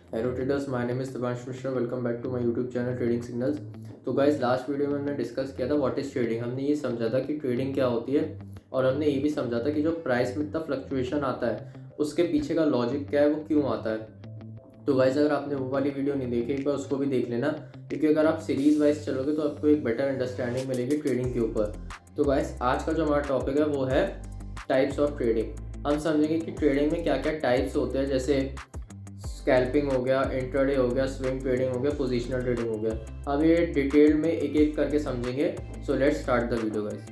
Hello traders, my name is Divansh Mishra. Welcome back to my YouTube channel trading signals. तो guys, last video में हमने discuss किया था what is trading. हमने ये समझा था कि ट्रेडिंग क्या होती है, और हमने ये भी समझा था कि जो प्राइस में इतना फ्लक्चुएशन आता है उसके पीछे का लॉजिक क्या है, वो क्यों आता है। तो गाइस, अगर आपने वो वाली वीडियो नहीं देखी, एक बार उसको भी देख लेना, क्योंकि अगर आप सीरीज वाइज चलोगे तो आपको एक बेटर अंडरस्टैंडिंग मिलेगी ट्रेडिंग के ऊपर। तो गाइस, आज का जो हमारा टॉपिक है वो है टाइप्स ऑफ ट्रेडिंग। हम समझेंगे कि ट्रेडिंग में क्या क्या टाइप्स होते हैं, जैसे स्कैल्पिंग हो गया, इंट्राडे हो गया, स्विंग ट्रेडिंग हो गया, पोजिशनल ट्रेडिंग हो गया। अब ये डिटेल में एक एक करके समझेंगे। So let's start the video guys.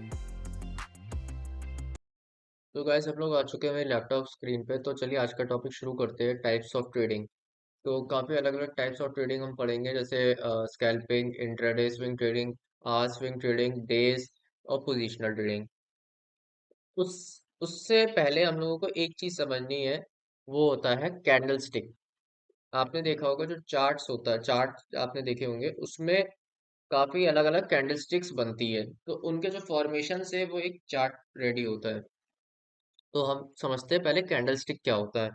तो गाइस, हम लोग आ चुके हैं मेरे लैपटॉप स्क्रीन पे। तो चलिए आज का टॉपिक शुरू करते हैं, टाइप्स ऑफ ट्रेडिंग। तो काफ़ी अलग अलग टाइप्स ऑफ ट्रेडिंग हम पढ़ेंगे, जैसे scalping, intraday swing trading, hour swing trading, days और पोजिशनल ट्रेडिंग। उस उससे पहले हम लोगों को एक चीज़ समझनी है, वो होता है कैंडल स्टिक। आपने देखा होगा जो चार्ट्स होता है, चार्ट आपने देखे होंगे, उसमें काफी अलग अलग कैंडलस्टिक्स बनती है, तो उनके जो फॉर्मेशन से वो एक चार्ट रेडी होता है। तो हम समझते हैं पहले कैंडलस्टिक क्या होता है।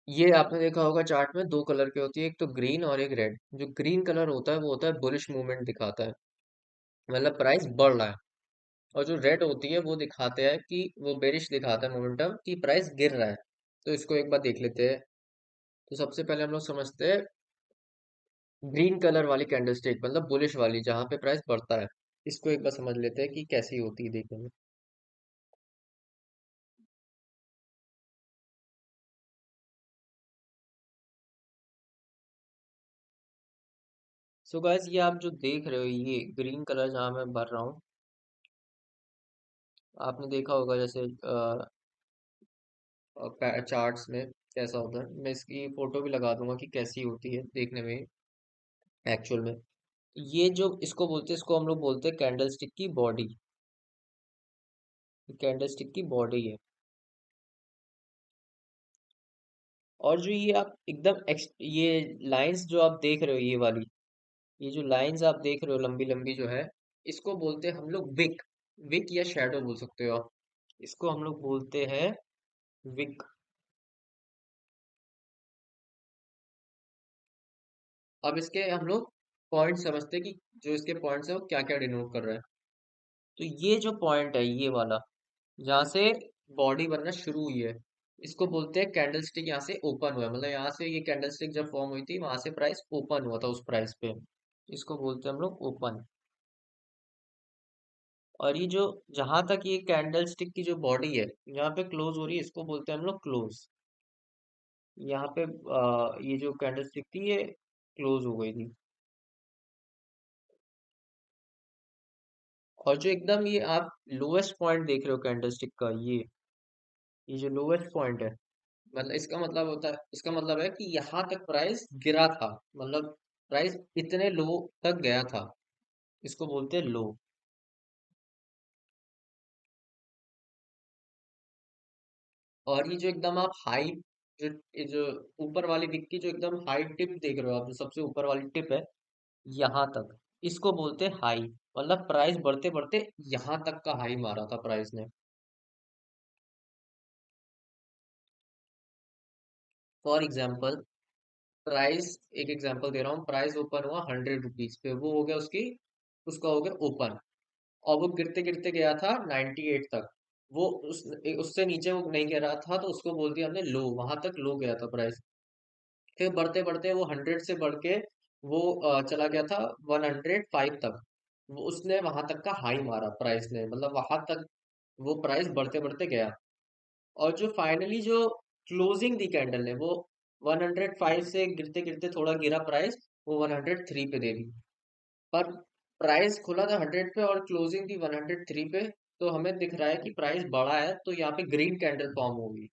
ये आपने देखा होगा चार्ट में दो कलर की होती है, एक तो ग्रीन और एक रेड। जो ग्रीन कलर होता है वो होता है बुलिश मूवमेंट दिखाता है, मतलब प्राइस बढ़ रहा है। और जो रेड होती है वो दिखाते हैं कि वो बेरिश दिखाता है मोमेंटम, कि प्राइस गिर रहा है। तो इसको एक बार देख लेते हैं। तो सबसे पहले हम लोग समझते हैं ग्रीन कलर वाली कैंडलस्टिक, मतलब बुलिश वाली, जहां पे प्राइस बढ़ता है। इसको एक बार समझ लेते हैं कि कैसी होती है देखने में। सो गाइस, ये आप जो देख रहे हो, ये ग्रीन कलर जहाँ मैं भर रहा हूँ, आपने देखा होगा जैसे चार्ट्स में कैसा होता है। मैं इसकी फोटो भी लगा दूंगा कि कैसी होती है देखने में एक्चुअल में। ये जो इसको बोलते हैं, इसको हम लोग बोलते हैं कैंडलस्टिक की बॉडी। कैंडलस्टिक की बॉडी है। और जो ये आप एकदम ये लाइंस जो आप देख रहे हो, ये वाली, ये जो लाइंस आप देख रहे हो लंबी लंबी जो है, इसको बोलते हैं हम लोग विक। विक या शैडो बोल सकते हो आप। इसको हम लोग बोलते हैं विक। अब इसके हम लोग पॉइंट समझते हैं कि जो इसके पॉइंट्स है वो क्या क्या डिनोट कर रहा है। तो ये जो पॉइंट है, ये वाला, जहाँ से बॉडी बनना शुरू हुई है, इसको बोलते हैं कैंडलस्टिक। यहाँ से ओपन हुआ है, मतलब यहाँ से ये कैंडलस्टिक जब फॉर्म हुई थी, वहां से प्राइस ओपन हुआ था उस प्राइस पे। इसको बोलते हैं हम लोग ओपन। और ये जो, जहां तक ये कैंडलस्टिक की जो बॉडी है यहाँ पे क्लोज हो रही है, इसको बोलते हैं हम लोग क्लोज। यहाँ पे ये जो कैंडलस्टिक थी ये क्लोज हो गई थी। और जो एकदम ये आप लोएस्ट पॉइंट देख रहे हो कैंडलस्टिक का, ये जो लोएस्ट पॉइंट है, मतलब इसका मतलब होता है, इसका मतलब है कि यहाँ तक प्राइस गिरा था, मतलब प्राइस इतने लो तक गया था। इसको बोलते हैं लो। और ये जो एकदम आप हाई, जो ये जो ऊपर वाली विक की जो एकदम हाई टिप देख रहे हो आप, जो सबसे ऊपर वाली टिप है, यहाँ तक, इसको बोलते हैं हाई। मतलब प्राइस बढ़ते बढ़ते यहाँ तक का हाई मारा था प्राइस ने। फॉर एग्जाम्पल, प्राइस, एक एग्जांपल दे रहा हूँ, प्राइस ओपन हुआ 100 रुपीज पे, वो हो गया उसकी, उसका हो गया ओपन। और वो गिरते गिरते गया था 98 तक। वो उससे नीचे वो नहीं गिर रहा था, तो उसको बोल दिया हमने लो, वहां तक लो गया था प्राइस। फिर बढ़ते बढ़ते वो 100 से बढ़ के वो चला गया था 105 तक। वो उसने वहां तक का हाई मारा प्राइस ने, मतलब वहां तक वो प्राइस बढ़ते बढ़ते गया। और जो फाइनली जो क्लोजिंग दी कैंडल ने, वो 105 से गिरते गिरते थोड़ा गिरा प्राइस, वो 103 पे दे दी। पर प्राइस खुला था 100 पे और क्लोजिंग थी 103 पे। तो हमें दिख रहा है कि प्राइस बढ़ा है, तो यहाँ पे ग्रीन कैंडल फॉर्म होगी।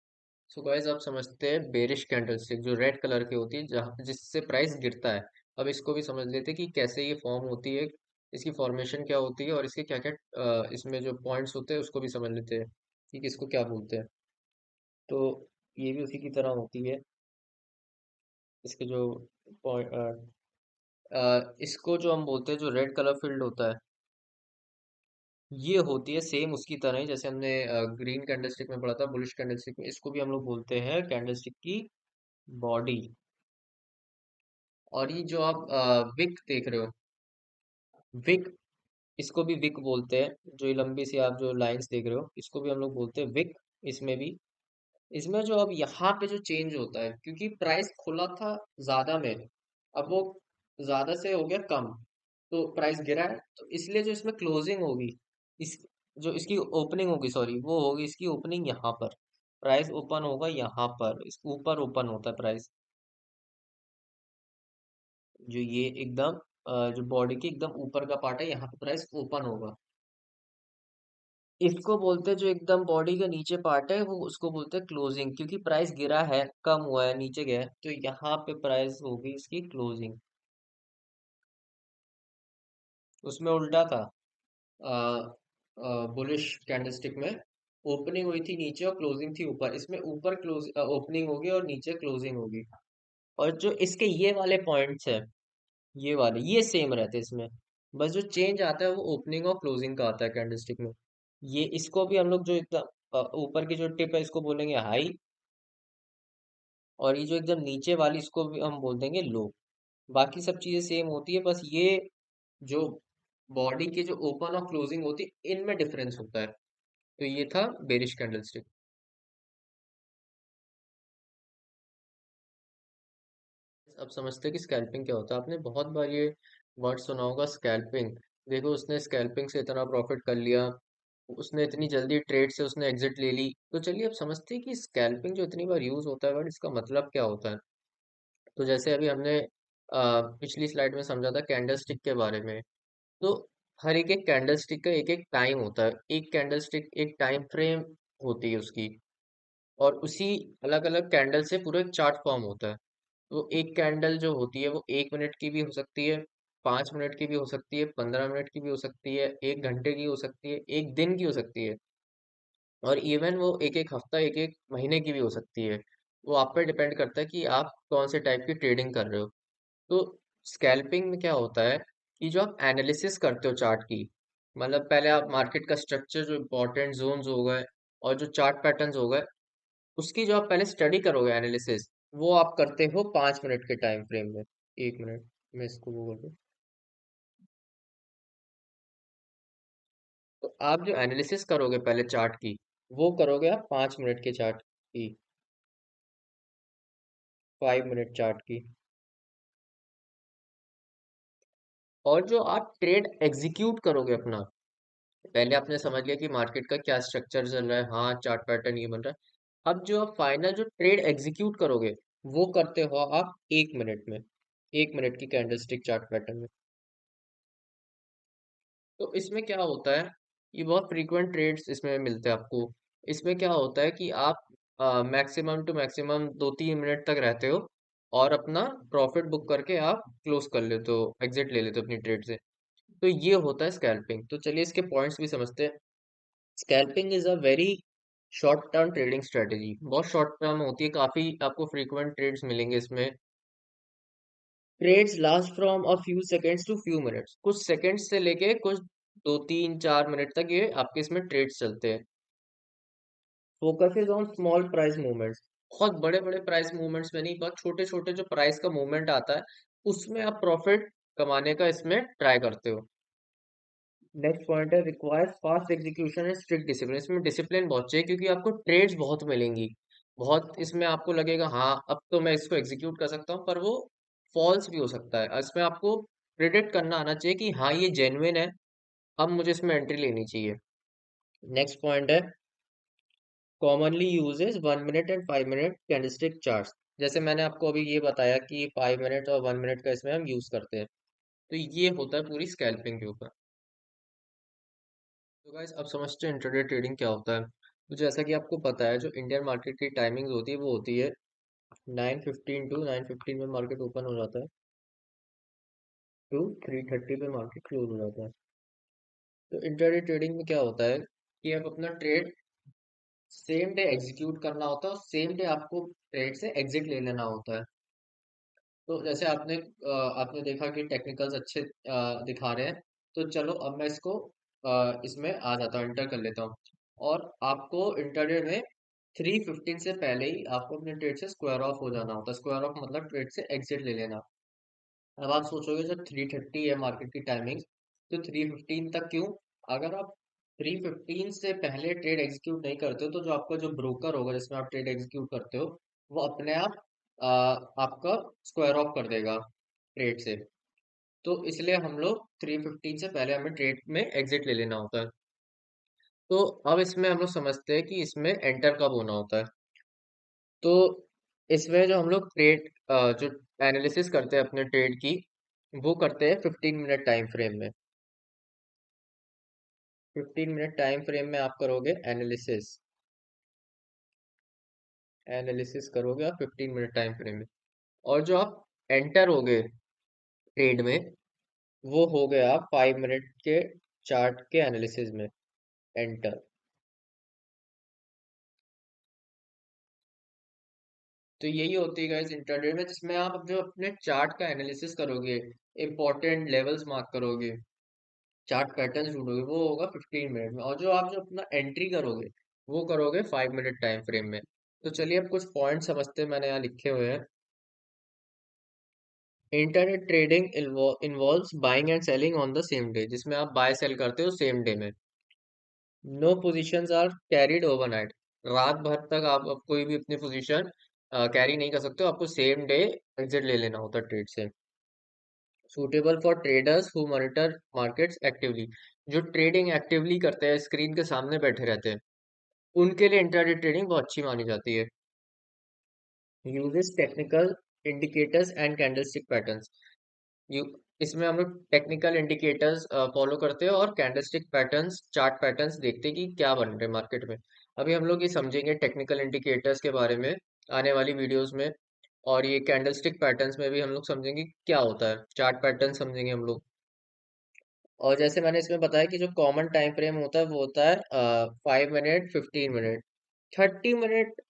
सो गाइस, आप समझते हैं बेरिश कैंडलस्टिक जो रेड कलर की होती है, जहाँ जिससे प्राइस गिरता है। अब इसको भी समझ लेते हैं कि कैसे ये फॉर्म होती है, इसकी फॉर्मेशन क्या होती है, और इसके क्या क्या इसमें जो पॉइंट्स होते हैं उसको भी समझ लेते हैं कि किसको क्या बोलते हैं। तो ये भी उसी की तरह होती है। इसके जो पॉइंट, इसको जो हम बोलते हैं, जो रेड कलर फील्ड होता है, ये होती है सेम उसकी तरह ही, जैसे हमने ग्रीन कैंडलस्टिक में पढ़ा था, बुलिश कैंडलस्टिक में, इसको भी हम लोग बोलते हैं कैंडलस्टिक की बॉडी। और ये जो आप विक देख रहे हो, विक, इसको भी विक बोलते हैं। जो ये लंबी सी आप जो लाइंस देख रहे हो, इसको भी हम लोग बोलते हैं विक। इसमें भी, इसमें जो अब यहाँ पे जो चेंज होता है, क्योंकि प्राइस खुला था ज्यादा में, अब वो ज्यादा से हो गया कम, तो प्राइस गिरा है, तो इसलिए जो इसमें क्लोजिंग होगी, इस, जो इसकी ओपनिंग होगी, सॉरी, वो होगी इसकी ओपनिंग यहाँ पर। प्राइस ओपन होगा यहाँ पर, इस ऊपर ओपन होता है प्राइस। जो ये एकदम जो बॉडी के एकदम ऊपर का पार्ट है, यहाँ पे प्राइस ओपन होगा। इसको बोलते हैं, जो एकदम बॉडी का नीचे पार्ट है, वो उसको बोलते हैं क्लोजिंग, क्योंकि प्राइस गिरा है, कम हुआ है, नीचे गया है, तो यहाँ पे प्राइस होगी इसकी क्लोजिंग। उसमें उल्टा था, बुलिश कैंडलस्टिक में ओपनिंग हुई थी नीचे और क्लोजिंग थी ऊपर, इसमें ऊपर क्लोज ओपनिंग होगी और नीचे क्लोजिंग होगी। और जो इसके ये वाले पॉइंट्स है, ये वाले ये सेम रहते हैं इसमें, बस जो चेंज आता है वो ओपनिंग और क्लोजिंग का आता है कैंडलस्टिक में। ये इसको भी हम लोग जो एकदम ऊपर की जो टिप है, इसको बोलेंगे हाई, और ये जो एकदम नीचे वाली, इसको भी हम बोल देंगे लो। बाकी सब चीजें सेम होती है, बस ये जो बॉडी के जो ओपन और क्लोजिंग होती है, इनमें डिफरेंस होता है। तो ये था बेरिश कैंडलस्टिक। अब समझते हैं कि स्कैल्पिंग क्या होता है। आपने बहुत बार ये वर्ड सुना होगा, स्कैल्पिंग। देखो, उसने स्कैल्पिंग से इतना प्रॉफिट कर लिया, उसने इतनी जल्दी ट्रेड से उसने एग्जिट ले ली। तो चलिए अब समझते हैं कि स्कैल्पिंग जो इतनी बार यूज होता है वर्ड, इसका मतलब क्या होता है। तो जैसे अभी हमने पिछली स्लाइड में समझा था कैंडल स्टिक के बारे में, तो हर एक एक कैंडल स्टिक का एक एक टाइम होता है, एक कैंडल स्टिक एक टाइम फ्रेम होती है उसकी, और उसी अलग अलग कैंडल से पूरा एक चार्ट फॉर्म होता है। तो एक कैंडल जो होती है वो 1 मिनट की भी हो सकती है, 5 मिनट की भी हो सकती है, 15 मिनट की भी हो सकती है, 1 घंटे की हो सकती है, एक दिन की हो सकती है, और इवन वो एक एक हफ्ता, एक एक महीने की भी हो सकती है। वो आप पे डिपेंड करता है कि आप कौन से टाइप की ट्रेडिंग कर रहे हो। तो स्कैल्पिंग में क्या होता है कि जो आप एनालिसिस करते हो चार्ट की, मतलब पहले आप मार्केट का स्ट्रक्चर, जो इंपॉर्टेंट जोन्स हो गए और जो चार्ट पैटर्न्स हो गए, उसकी जो आप पहले स्टडी करोगे, एनालिसिस, वो आप करते हो 5 मिनट के टाइम फ्रेम में। 1 मिनट में इसको वो कर दूं। तो आप जो एनालिसिस करोगे पहले चार्ट की, वो करोगे आप 5 मिनट के चार्ट की, 5 मिनट चार्ट की। और जो आप ट्रेड एग्जीक्यूट करोगे अपना, पहले आपने समझ लिया कि मार्केट का क्या स्ट्रक्चर चल रहा है, हाँ चार्ट पैटर्न ये बन रहा है। अब जो आप फाइनल जो ट्रेड एग्जीक्यूट करोगे, वो करते हो आप 1 मिनट में, 1 मिनट की कैंडलस्टिक चार्ट पैटर्न में। तो इसमें क्या होता है, ये बहुत फ्रीक्वेंट ट्रेड्स इसमें मिलते हैं आपको। इसमें क्या होता है कि आप मैक्सिमम टू मैक्सिमम 2-3 मिनट तक रहते हो, और अपना प्रॉफिट बुक करके आप क्लोज कर लेते हो, एग्जिट ले लेते हो अपनी ट्रेड से। तो ये होता है स्कैल्पिंग। तो चलिए इसके पॉइंट्स भी समझते हैं। Scalping is a very short term trading strategy, बहुत शॉर्ट टर्म होती है, काफी आपको फ्रीक्वेंट ट्रेड्स मिलेंगे इसमें। Trades last from a few seconds to few minutes, कुछ सेकेंड्स से लेके कुछ 2-3-4 मिनट तक ये आपके इसमें ट्रेड्स चलते हैं। Focuses on small price movements, बहुत बड़े बड़े प्राइस मूवमेंट्स में नहीं, बहुत छोटे छोटे जो प्राइस का मूवमेंट आता है, उसमें आप प्रॉफिट कमाने का इसमें ट्राई करते हो। नेक्स्ट पॉइंट है, requires fast execution and strict discipline. इसमें डिसिप्लिन बहुत चाहिए, क्योंकि आपको ट्रेड्स बहुत मिलेंगी, बहुत, इसमें आपको लगेगा हाँ अब तो मैं इसको एग्जीक्यूट कर सकता हूँ, पर वो फॉल्स भी हो सकता है। इसमें आपको प्रिडिक्ट करना आना चाहिए कि हाँ ये जेन्युइन है, अब मुझे इसमें एंट्री लेनी चाहिए। नेक्स्ट पॉइंट है, commonly uses 1 minute and 5 minute candlestick charts. जैसे मैंने आपको अभी ये बताया कि 5 मिनट और 1 मिनट का इसमें हम यूज करते हैं। तो ये होता है पूरी स्कैल्पिंग के ऊपर। तो गाइस अब समझते हैं इंट्राडे ट्रेडिंग क्या होता है। तो जैसा कि आपको पता है, जो इंडियन मार्केट की टाइमिंग्स होती है, वो होती है 9:15 टू 9:15 में मार्केट ओपन हो जाता है, टू 3:30 पे मार्केट क्लोज हो जाता है। तो इंट्राडे ट्रेडिंग में क्या होता है कि आप अपना ट्रेड सेम डे एग्जीक्यूट करना होता है, और सेम डे आपको ट्रेड से एग्जिट ले लेना होता है। तो जैसे आपने देखा कि टेक्निकल्स अच्छे दिखा रहे हैं, तो चलो अब मैं इसको इसमें आ जाता हूँ, एंटर कर लेता हूँ। और आपको इंटरडे में 3:15 से पहले ही आपको अपने ट्रेड से स्क्वायर ऑफ हो जाना होता है। स्क्वायर ऑफ मतलब ट्रेड से एग्जिट ले लेना। अब आप सोचोगे जब 3:30 है मार्केट की टाइमिंग, तो 3:15 तक क्यों? अगर आप 3:15 से पहले ट्रेड एग्जीक्यूट नहीं करते हो तो जो आपका जो ब्रोकर होगा जिसमें आप ट्रेड एग्जीक्यूट करते हो, वो अपने आप आ, आपका स्क्वायर ऑफ कर देगा ट्रेड से। तो इसलिए हम लोग 3:15 से पहले हमें ट्रेड में एग्जिट ले लेना होता है। तो अब इसमें हम लोग समझते हैं कि इसमें एंटर कब होना होता है। तो इसमें जो हम लोग ट्रेड जो एनालिसिस करते हैं अपने ट्रेड की, वो करते हैं 15 मिनट टाइम फ्रेम में। 15 मिनट टाइम फ्रेम में आप करोगे एनालिसिस। एनालिसिस करोगे आप 15 मिनट टाइम फ्रेम में। और जो आप एंटर होगे ट्रेड में, वो हो गया आप 5 मिनट के चार्ट के एनालिसिस में एंटर। तो यही होती है गाइस इंट्राडे में, जिसमें आप जो अपने चार्ट का एनालिसिस करोगे, इंपॉर्टेंट लेवल्स मार्क करोगे, चार्ट पैटर्न ढूंढोगे, वो होगा 15 मिनट में। और जो आप जो अपना एंट्री करोगे, वो करोगे 5 मिनट टाइम फ्रेम में। तो चलिए अब कुछ पॉइंट समझते हैं, मैंने यहाँ लिखे हुए हैं। Internet trading involves buying and selling on the same day, जिसमें आप बाय सेल करते हो सेम डे में। No positions are carried overnight, रात भर तक आप कोई भी अपनी पोजीशन कैरी नहीं कर सकते हो, आपको सेम डे एग्जिट ले लेना होता है ट्रेड से। Suitable for traders who monitor markets actively, जो ट्रेडिंग एक्टिवली करते हैं, स्क्रीन के सामने बैठे रहते हैं, उनके लिए इंट्राडे ट्रेडिंग बहुत अच्छी मानी जाती है। Uses technical indicators and candlestick patterns, you इसमें हम लोग टेक्निकल इंडिकेटर्स फॉलो करते हैं और कैंडलस्टिक पैटर्न्स, चार्ट पैटर्न्स देखते हैं कि क्या बन रहे हैं मार्केट में। अभी हम लोग ये समझेंगे टेक्निकल इंडिकेटर्स के बारे में आने वाली वीडियोस में। और ये कैंडलस्टिक पैटर्न्स में भी हम लोग समझेंगे कि क्या होता है, चार्ट पैटर्न समझेंगे हम लोग। और जैसे मैंने इसमें बताया कि जो कॉमन टाइम फ्रेम होता है वो होता है 5 मिनट, 15 मिनट, 30 मिनट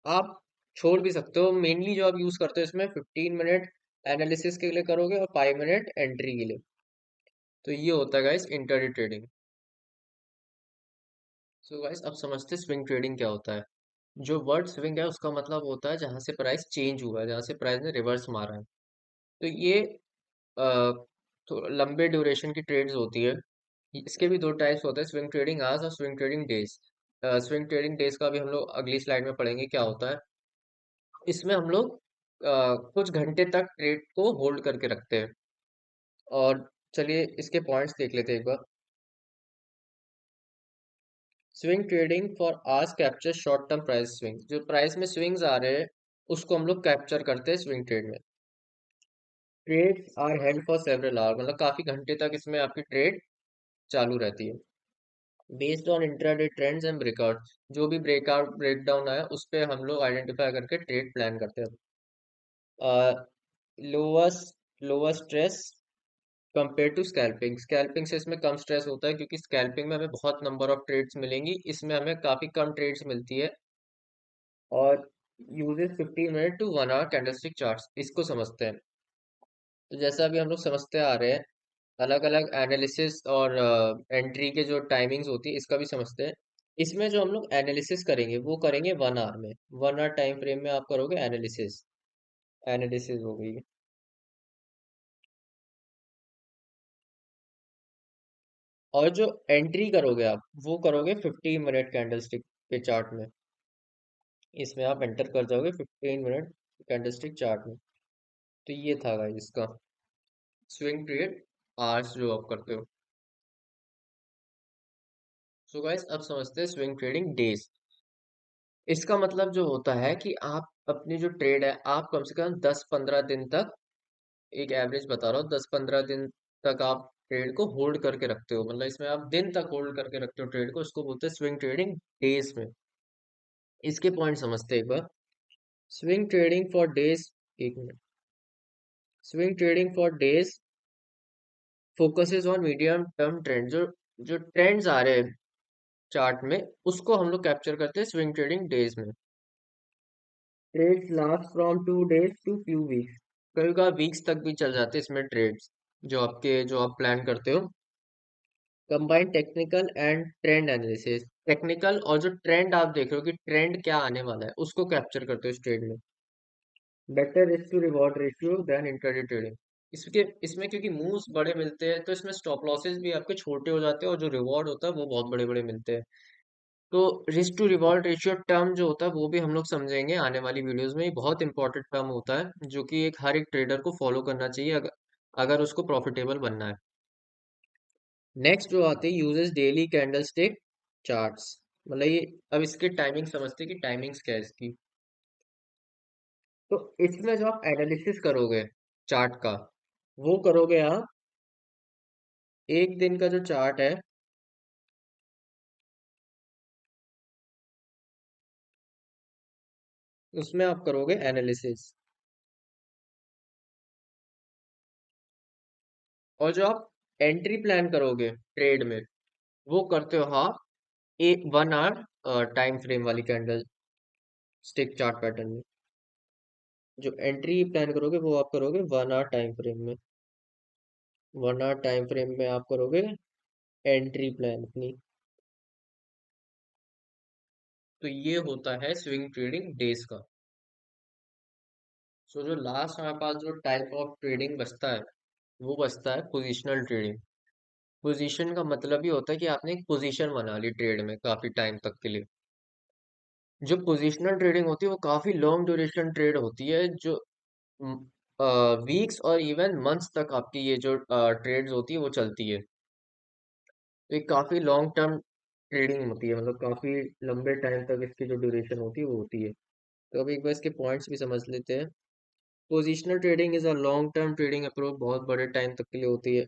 आप छोड़ भी सकते हो। मेनली जो आप यूज करते हो इसमें 15 मिनट एनालिसिस के लिए करोगे और 5 मिनट एंट्री के लिए। तो ये होता है guys intraday trading. So guys अब समझते हैं स्विंग ट्रेडिंग क्या होता है। जो वर्ड स्विंग है उसका मतलब होता है जहां से प्राइस चेंज हुआ है, जहां से प्राइस ने रिवर्स मारा है। तो ये अ, तो लंबे ड्यूरेशन की ट्रेड्स होती है। इसके भी दो टाइप्स होते हैं, स्विंग ट्रेडिंग आवर्स और swing trading days. Swing trading days का भी हम लोग अगली स्लाइड में पढ़ेंगे क्या होता है। इसमें हम लोग कुछ घंटे तक ट्रेड को होल्ड करके रखते हैं। और चलिए इसके पॉइंट्स देख लेते हैं एक बार। Swing trading for hours capture short term price swing, जो प्राइस में स्विंग्स आ रहे हैं उसको हम लोग कैप्चर करते हैं स्विंग ट्रेड में। Trades are held for several hour, मतलब काफी घंटे तक इसमें आपकी ट्रेड चालू रहती है। Based on intraday trends and breakout, जो भी ब्रेकआउट ब्रेकडाउन आया उस पे हम लोग आइडेंटिफाई करके ट्रेड प्लान करते हैं। Lower lower stress compare to scalping, scalping से इसमें कम स्ट्रेस होता है क्योंकि स्कैल्पिंग में हमें बहुत नंबर ऑफ ट्रेड्स मिलेंगी, इसमें हमें काफी कम ट्रेड्स मिलती है। और uses 15 minute to 1 hour candlestick charts, इसको समझते हैं। तो जैसा अभी हम लोग समझते आ रहे हैं, अलग अलग एनालिसिस और एंट्री के जो टाइमिंग्स होती है इसका भी समझते हैं। इसमें जो हम लोग एनालिसिस करेंगे वो करेंगे 1 आवर में। 1 आवर टाइम फ्रेम में आप करोगे एनालिसिस। एनालिसिस हो गई। और जो एंट्री करोगे आप वो करोगे 15 मिनट कैंडलस्टिक के चार्ट में। इसमें आप एंटर कर जाओगे 15 मिनट कैंडलस्टिक चार्ट में। तो ये था गाइस इसका स्विंग ट्रेड आवर्स जो आप करते हो। सो गाइस अब समझते हैं स्विंग ट्रेडिंग डेज। इसका मतलब जो होता है कि आप अपनी जो ट्रेड है आप कम से कम 10-15 दिन तक, एक एवरेज बता रहा हूँ, 10-15 दिन तक आप ट्रेड को होल्ड करके रखते हो, मतलब इसमें आप दिन तक होल्ड करके रखते हो ट्रेड को, इसको बोलते हैं स्विंग ट्रेडिंग डेज में। इसके पॉइंट समझते हैं एक बार। स्विंग ट्रेडिंग फॉर डेज, एक minute. Swing trading for days focuses on medium term trend, जो जो ट्रेंड्स आ रहे हैं चार्ट में उसको हम लोग कैप्चर करते हैं स्विंग ट्रेडिंग डेज में। Trades last from 2 days to few weeks, कभी कभी वीक्स तक भी चल जाते हैं इसमें ट्रेड्स, जो आपके जो आप प्लान करते हो। Combine technical and trend analysis, technical और जो ट्रेंड आप देख रहे हो कि ट्रेंड क्या आने वाला है उसको कैप्चर करते हो इस ट्रेड में। Better risk to reward ratio than intraday trading. इसमें क्योंकि मूव्स बड़े मिलते हैं तो इसमें स्टॉप लॉसेस भी आपके छोटे हो जाते हैं और जो रिवॉर्ड होता है वो बहुत बड़े बड़े मिलते हैं। तो risk to reward ratio term जो होता है वो भी हम लोग समझेंगे आने वाली वीडियोस में। ये बहुत इंपॉर्टेंट टर्म होता है जो कि एक हर एक ट्रेडर को फॉलो करना चाहिए अगर उसको प्रॉफिटेबल बनना है। नेक्स्ट जो आते हैं uses daily candle stick charts. मतलब ये अब इसकी टाइमिंग समझते हैं कि टाइमिंग्स क्या है इसकी। तो इसमें जो आप एनालिसिस करोगे चार्ट का वो करोगे आप एक दिन का जो चार्ट है उसमें आप करोगे एनालिसिस। और जो आप एंट्री प्लान करोगे ट्रेड में वो करते हो आप एक 1 आवर टाइम फ्रेम वाली कैंडल स्टिक चार्ट पैटर्न में। जो एंट्री प्लान करोगे वो आप करोगे 1 आवर टाइम फ्रेम में। 1 आवर टाइम फ्रेम में आप करोगे एंट्री प्लान अपनी। तो ये होता है स्विंग ट्रेडिंग डेज का। सो जो लास्ट हमारे पास जो टाइप ऑफ ट्रेडिंग बचता है वो बचता है पोजिशनल ट्रेडिंग। पोजीशन का मतलब ही होता है कि आपने एक पोजीशन बना ली ट्रेड में काफी टाइम तक के लिए। जो पोजीशनल ट्रेडिंग होती है वो काफी लॉन्ग ड्यूरेशन ट्रेड होती है जो वीक्स और इवन मंथ्स तक आपकी ये जो ट्रेड्स होती है वो चलती है। तो ये काफी लॉन्ग टर्म ट्रेडिंग होती है मतलब काफी लंबे टाइम तक इसकी जो ड्यूरेशन होती है वो होती है। तो अब एक बार इसके पॉइंट्स भी समझ लेते हैं। Positional trading is a long term trading approach, बहुत बड़े टाइम तक के लिए होती है।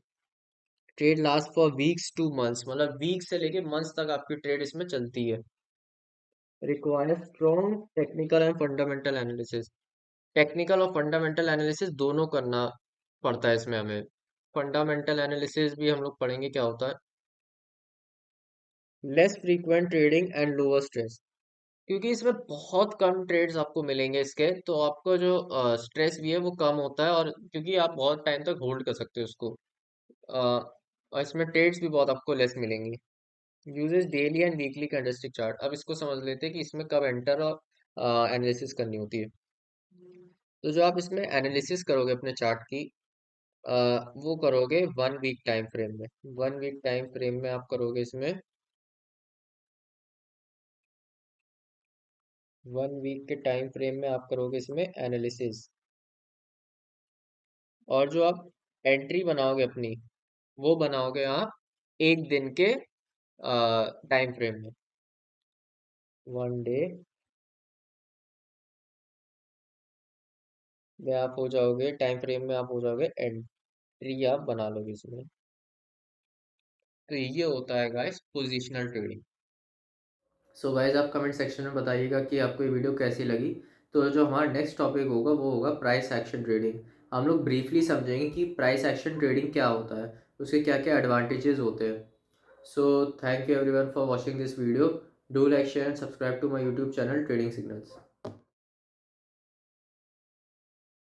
Trade last for weeks two months, मतलब वीक से लेके मंथ्स तक आपकी ट्रेड इसमें चलती है। Require strong technical and fundamental analysis. Technical और फंडामेंटल एनालिसिस दोनों करना पड़ता है इसमें हमें। फंडामेंटल एनालिसिस भी हम लोग पढ़ेंगे क्या होता है। Less frequent trading and lower stress. क्योंकि इसमें बहुत कम ट्रेड्स आपको मिलेंगे इसके तो आपको जो स्ट्रेस भी है वो कम होता है और क्योंकि आप बहुत टाइम तक होल्ड कर सकते हो उसको। और इसमें ट्रेड्स भी बहुत आपको लेस मिलेंगी। Uses daily and weekly candlestick chart. अब इसको समझ लेते हैं कि इसमें कब एंटर और एनालिसिस करनी होती है। तो जो आप इसमें एनालिसिस करोगे अपने चार्ट की अ, वो करोगे 1 वीक टाइम फ्रेम में। 1 वीक टाइम फ्रेम में आप करोगे इसमें 1 वीक के टाइम फ्रेम में आप करोगे इसमें एनालिसिस। और जो आप एंट्री बनाओगे अपनी वो बनाओगे आप एक दिन के टाइम फ्रेम में। 1 डे में आप हो जाओगे टाइम फ्रेम में आप हो जाओगे एंट्री आप बना लोगे इसमें। तो ये होता है guys positional trading. So guys आप कमेंट सेक्शन में बताइएगा कि आपको ये वीडियो कैसी लगी। तो जो हमारा नेक्स्ट टॉपिक होगा वो होगा प्राइस एक्शन ट्रेडिंग। हम लोग ब्रीफली समझेंगे कि प्राइस एक्शन ट्रेडिंग क्या होता है, उसके क्या क्या एडवांटेजेस होते हैं। So thank you everyone for watching this video. Do like share and subscribe to my YouTube channel trading signals.